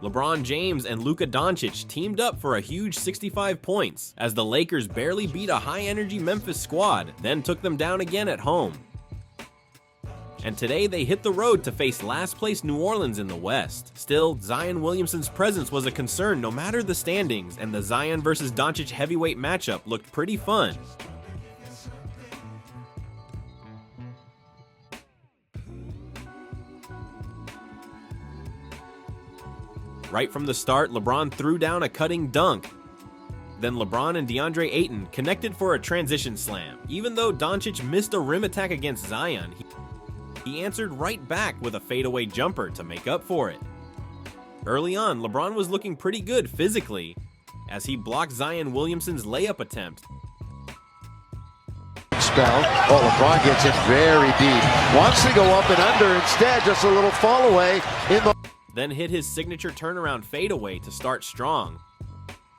LeBron James and Luka Dončić teamed up for a huge 65 points, as the Lakers barely beat a high-energy Memphis squad, then took them down again at home. And today they hit the road to face last-place New Orleans in the West. Still, Zion Williamson's presence was a concern no matter the standings, and the Zion vs. Dončić heavyweight matchup looked pretty fun. Right from the start, LeBron threw down a cutting dunk. Then LeBron and DeAndre Ayton connected for a transition slam. Even though Dončić missed a rim attack against Zion, he answered right back with a fadeaway jumper to make up for it. Early on, LeBron was looking pretty good physically, as he blocked Zion Williamson's layup attempt. Spell. Oh, LeBron gets it very deep. Wants to go up and under, instead just a little fall away in the... Then hit his signature turnaround fadeaway to start strong.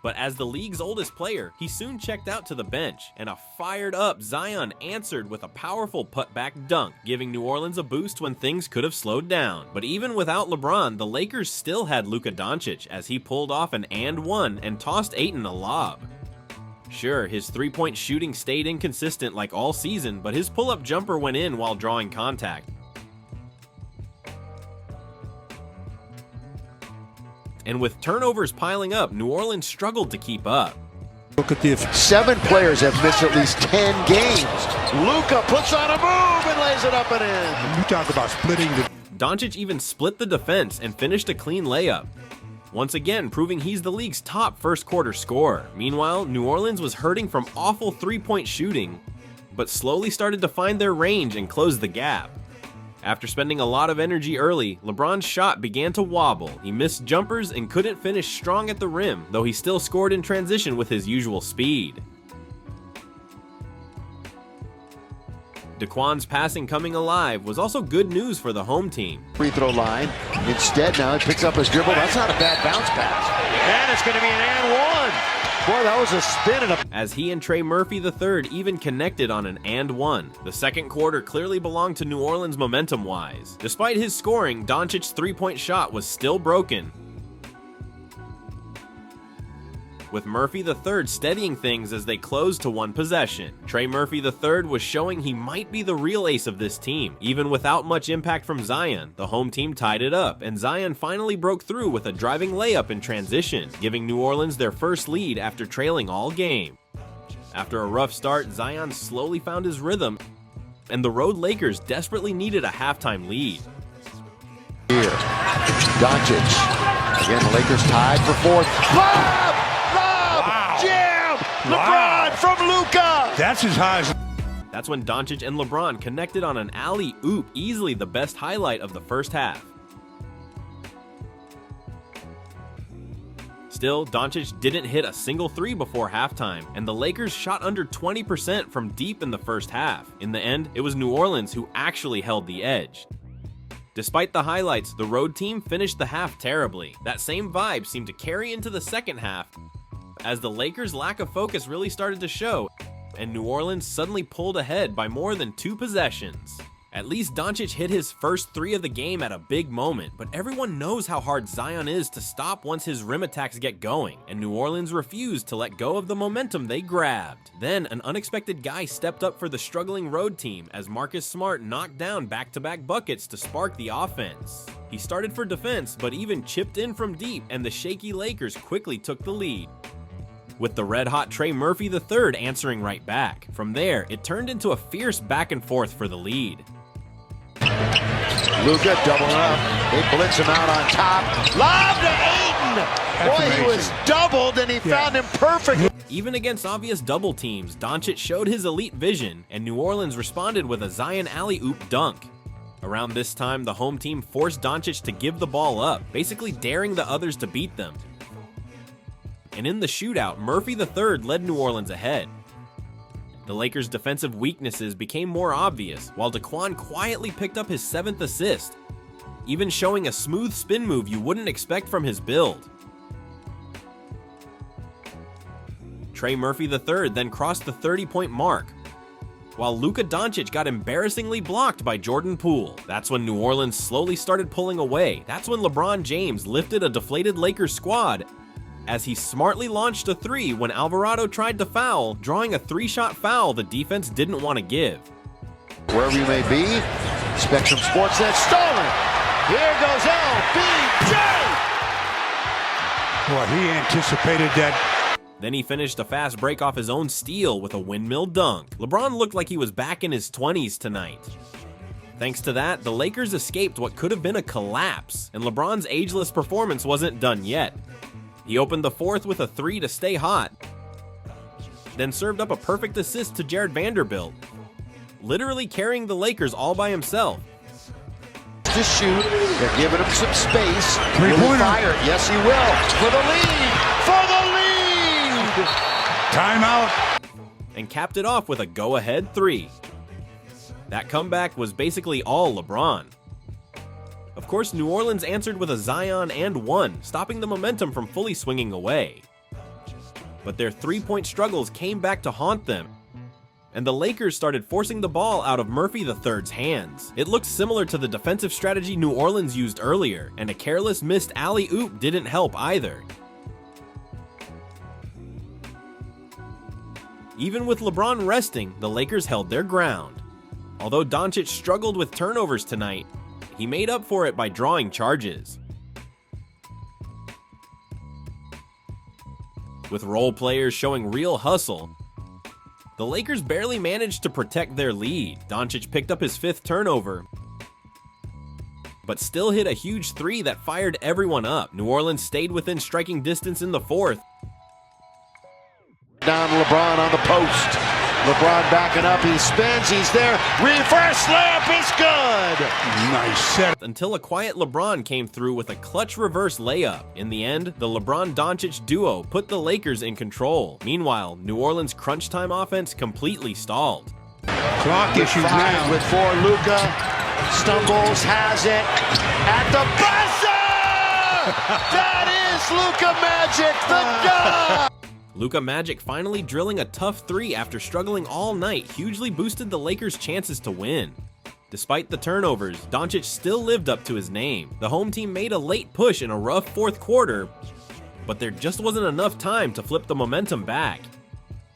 But as the league's oldest player, he soon checked out to the bench, and a fired-up Zion answered with a powerful putback dunk, giving New Orleans a boost when things could have slowed down. But even without LeBron, the Lakers still had Luka Dončić, as he pulled off an and one and tossed Ayton a lob. Sure, his three-point shooting stayed inconsistent like all season, but his pull-up jumper went in while drawing contact. And with turnovers piling up, New Orleans struggled to keep up. Look at the 7 players have missed at least 10 games. Luka puts on a move and lays it up and in. You talk about splitting the... Dončić even split the defense and finished a clean layup, once again proving he's the league's top first-quarter scorer. Meanwhile, New Orleans was hurting from awful three-point shooting, but slowly started to find their range and close the gap. After spending a lot of energy early, LeBron's shot began to wobble. He missed jumpers and couldn't finish strong at the rim, though he still scored in transition with his usual speed. Daquan's passing coming alive was also good news for the home team. Free throw line. Instead, now he picks up his dribble. That's not a bad bounce pass. And it's going to be an and one. Boy, that was a spin and a... As he and Trey Murphy III even connected on an and one. The second quarter clearly belonged to New Orleans momentum-wise. Despite his scoring, Dončić's three-point shot was still broken, with Murphy III steadying things as they closed to one possession. Trey Murphy III was showing he might be the real ace of this team. Even without much impact from Zion, the home team tied it up, and Zion finally broke through with a driving layup in transition, giving New Orleans their first lead after trailing all game. After a rough start, Zion slowly found his rhythm, and the road Lakers desperately needed a halftime lead. Here, Dončić. Again, the Lakers tied for fourth. Lob! Jam! LeBron from Luka! That's his highest. That's when Dončić and LeBron connected on an alley-oop, easily the best highlight of the first half. Still, Dončić didn't hit a single three before halftime, and the Lakers shot under 20% from deep in the first half. In the end, it was New Orleans who actually held the edge. Despite the highlights, the road team finished the half terribly. That same vibe seemed to carry into the second half, as the Lakers' lack of focus really started to show, and New Orleans suddenly pulled ahead by more than 2 possessions. At least Dončić hit his first 3 of the game at a big moment, but everyone knows how hard Zion is to stop once his rim attacks get going, and New Orleans refused to let go of the momentum they grabbed. Then, an unexpected guy stepped up for the struggling road team as Marcus Smart knocked down back-to-back buckets to spark the offense. He started for defense, but even chipped in from deep, and the shaky Lakers quickly took the lead, with the red-hot Trey Murphy III answering right back. From there, it turned into a fierce back-and-forth for the lead. Luka doubling up. They blitz him out on top. Lob to Ayton! Boy, he was doubled, and he found him perfect. Even against obvious double teams, Dončić showed his elite vision, and New Orleans responded with a Zion alley-oop dunk. Around this time, the home team forced Dončić to give the ball up, basically daring the others to beat them. And in the shootout, Murphy III led New Orleans ahead. The Lakers' defensive weaknesses became more obvious, while Daquan quietly picked up his 7th assist, even showing a smooth spin move you wouldn't expect from his build. Trey Murphy III then crossed the 30-point mark, while Luka Dončić got embarrassingly blocked by Jordan Poole. That's when New Orleans slowly started pulling away. That's when LeBron James lifted a deflated Lakers squad as he smartly launched a three when Alvarado tried to foul, drawing a three-shot foul the defense didn't want to give. Wherever you may be, Spectrum Sportsnet stolen. Here goes LBJ. Boy, he anticipated that. Then he finished a fast break off his own steal with a windmill dunk. LeBron looked like he was back in his 20s tonight. Thanks to that, the Lakers escaped what could have been a collapse, and LeBron's ageless performance wasn't done yet. He opened the fourth with a three to stay hot, then served up a perfect assist to Jared Vanderbilt, literally carrying the Lakers all by himself. To shoot, they're giving him some space. Three-pointer. Fire. Yes, he will. For the lead. For the lead. Timeout. And capped it off with a go-ahead three. That comeback was basically all LeBron. Of course, New Orleans answered with a Zion and one, stopping the momentum from fully swinging away. But their three-point struggles came back to haunt them, and the Lakers started forcing the ball out of Murphy III's hands. It looked similar to the defensive strategy New Orleans used earlier, and a careless missed alley-oop didn't help either. Even with LeBron resting, the Lakers held their ground. Although Dončić struggled with turnovers tonight, he made up for it by drawing charges. With role players showing real hustle, the Lakers barely managed to protect their lead. Dončić picked up his fifth turnover, but still hit a huge three that fired everyone up. New Orleans stayed within striking distance in the fourth. Down LeBron on the post. LeBron backing up, he spins, he's there. Reverse layup is good. Nice set. Until a quiet LeBron came through with a clutch reverse layup. In the end, the LeBron-Dončić duo put the Lakers in control. Meanwhile, New Orleans' crunch time offense completely stalled. Clock issues now. With four, Luka stumbles, has it at the buzzer. That is Luka Magic, the god. Luka Magic finally drilling a tough three after struggling all night hugely boosted the Lakers' chances to win. Despite the turnovers, Dončić still lived up to his name. The home team made a late push in a rough fourth quarter, but there just wasn't enough time to flip the momentum back.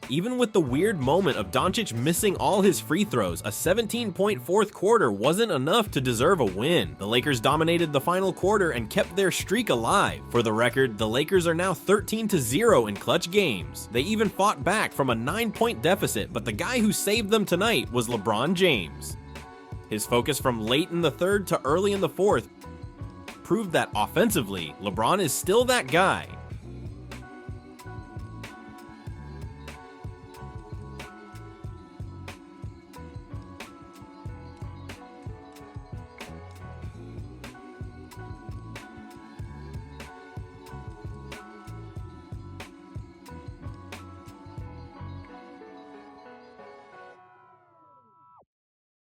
Even with the weird moment of Dončić missing all his free throws, a 17-point fourth quarter wasn't enough to deserve a win. The Lakers dominated the final quarter and kept their streak alive. For the record, the Lakers are now 13-0 in clutch games. They even fought back from a 9-point deficit, but the guy who saved them tonight was LeBron James. His focus from late in the third to early in the fourth proved that offensively, LeBron is still that guy.